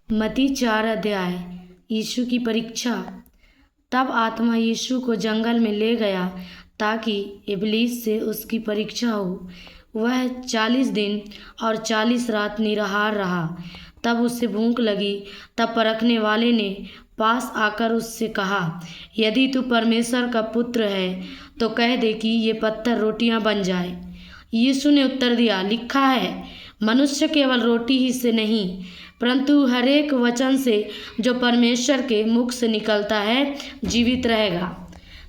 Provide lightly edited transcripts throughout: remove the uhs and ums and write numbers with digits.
मत्ती 4 अध्याय। यीशु की परीक्षा। तब आत्मा यीशु को जंगल में ले गया ताकि इबलीस से उसकी परीक्षा हो। वह 40 दिन और 40 रात निराहार रहा। तब उसे भूख लगी। तब परखने वाले ने पास आकर उससे कहा, यदि तू परमेश्वर का पुत्र है तो कह दे कि ये पत्थर रोटियां बन जाए। यीशु ने उत्तर दिया, लिखा है, मनुष्य केवल रोटी ही से नहीं परंतु हर एक वचन से जो परमेश्वर के मुख से निकलता है जीवित रहेगा।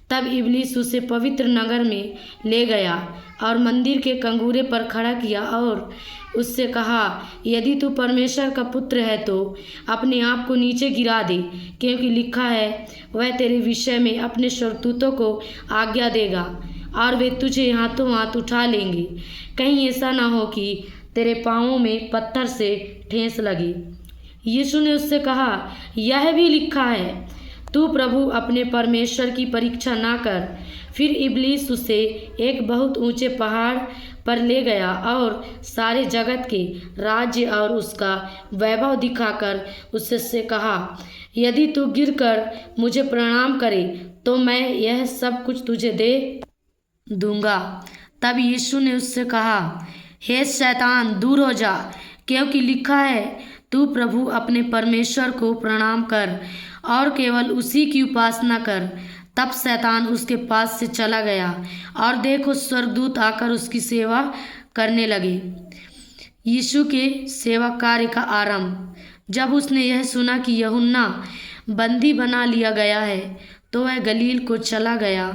तब इबलीस उसे पवित्र नगर में ले गया और मंदिर के कंगूरे पर खड़ा किया और उससे कहा, यदि तू परमेश्वर का पुत्र है तो अपने आप को नीचे गिरा दे, क्योंकि लिखा है, वह तेरे विषय में अपने स्वर्गदूतों को आज्ञा देगा और वे तुझे हाथों हाथ उठा लेंगे, कहीं ऐसा ना हो कि तेरे पाँवों में पत्थर से ठेस लगे। यीशु ने उससे कहा, यह भी लिखा है, तू प्रभु अपने परमेश्वर की परीक्षा ना कर। फिर इबलीस उसे एक बहुत ऊंचे पहाड़ पर ले गया और सारे जगत के राज्य और उसका वैभव दिखाकर उससे कहा, यदि तू गिरकर मुझे प्रणाम करे तो मैं यह सब कुछ तुझे दे दूंगा। तब यीशु ने उससे कहा, हे शैतान, दूर हो जा, क्योंकि लिखा है, तू प्रभु अपने परमेश्वर को प्रणाम कर और केवल उसी की उपासना कर। तब शैतान उसके पास से चला गया और देखो, स्वर्गदूत आकर उसकी सेवा करने लगे। यीशु के सेवा कार्य का आरंभ। जब उसने यह सुना कि यूहन्ना बंदी बना लिया गया है तो वह गलील को चला गया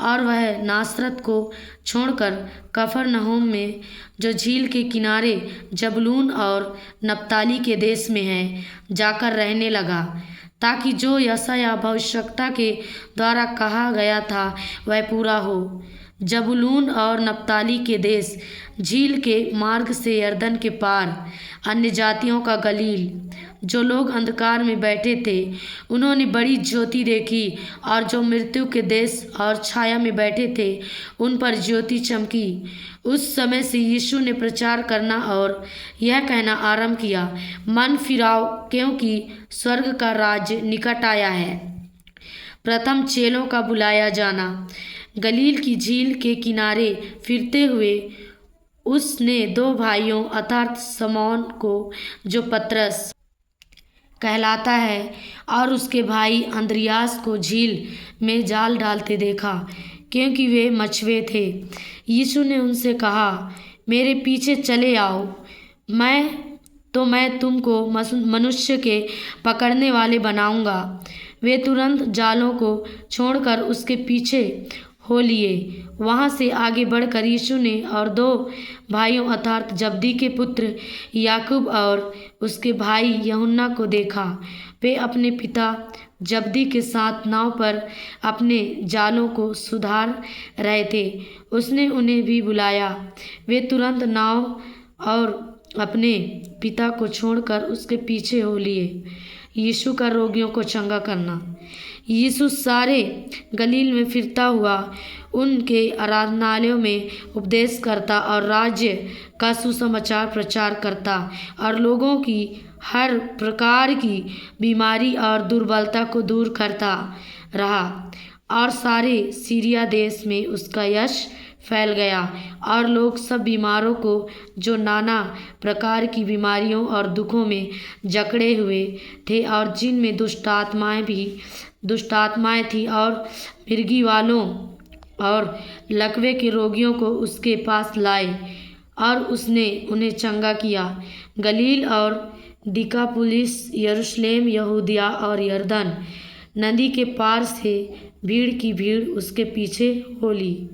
और वह नासरत को छोड़कर कफरनहूम में, जो झील के किनारे जबूलून और नप्ताली के देश में है, जाकर रहने लगा, ताकि जो यशायाह भविष्यवक्ता के द्वारा कहा गया था वह पूरा हो। जबूलून और नप्ताली के देश, झील के मार्ग से यरदन के पार, अन्य जातियों का गलील। जो लोग अंधकार में बैठे थे उन्होंने बड़ी ज्योति देखी, और जो मृत्यु के देश और छाया में बैठे थे उन पर ज्योति चमकी। उस समय से यीशु ने प्रचार करना और यह कहना आरंभ किया, मन फिराओ, क्योंकि स्वर्ग का राज्य निकट आया है। प्रथम चेलों का बुलाया जाना। गलील की झील के किनारे फिरते हुए उसने दो भाइयों अर्थात शमौन को, जो पतरस कहलाता है, और उसके भाई अंद्रियास को झील में जाल डालते देखा, क्योंकि वे मछुए थे। यीशु ने उनसे कहा, मेरे पीछे चले आओ, मैं तुमको मनुष्य के पकड़ने वाले बनाऊंगा। वे तुरंत जालों को छोड़कर उसके पीछे हो लिए। वहाँ से आगे बढ़कर यीशु ने और दो भाइयों अर्थात जब्दी के पुत्र याकूब और उसके भाई यूहन्ना को देखा। वे अपने पिता जब्दी के साथ नाव पर अपने जालों को सुधार रहे थे। उसने उन्हें भी बुलाया। वे तुरंत नाव और अपने पिता को छोड़कर उसके पीछे हो लिए। यीशु का रोगियों को चंगा करना। यीशु सारे गलील में फिरता हुआ उनके आराधनालयों में उपदेश करता और राज्य का सुसमाचार प्रचार करता और लोगों की हर प्रकार की बीमारी और दुर्बलता को दूर करता रहा। और सारे सीरिया देश में उसका यश फैल गया और लोग सब बीमारों को, जो नाना प्रकार की बीमारियों और दुखों में जकड़े हुए थे और जिनमें दुष्टात्माएं थी, और मिर्गी वालों और लकवे के रोगियों को उसके पास लाए, और उसने उन्हें चंगा किया। गलील और दिकापुलिस, यरूशलेम, यहूदिया और यरदन नदी के पार से भीड़ की भीड़ उसके पीछे हो ली।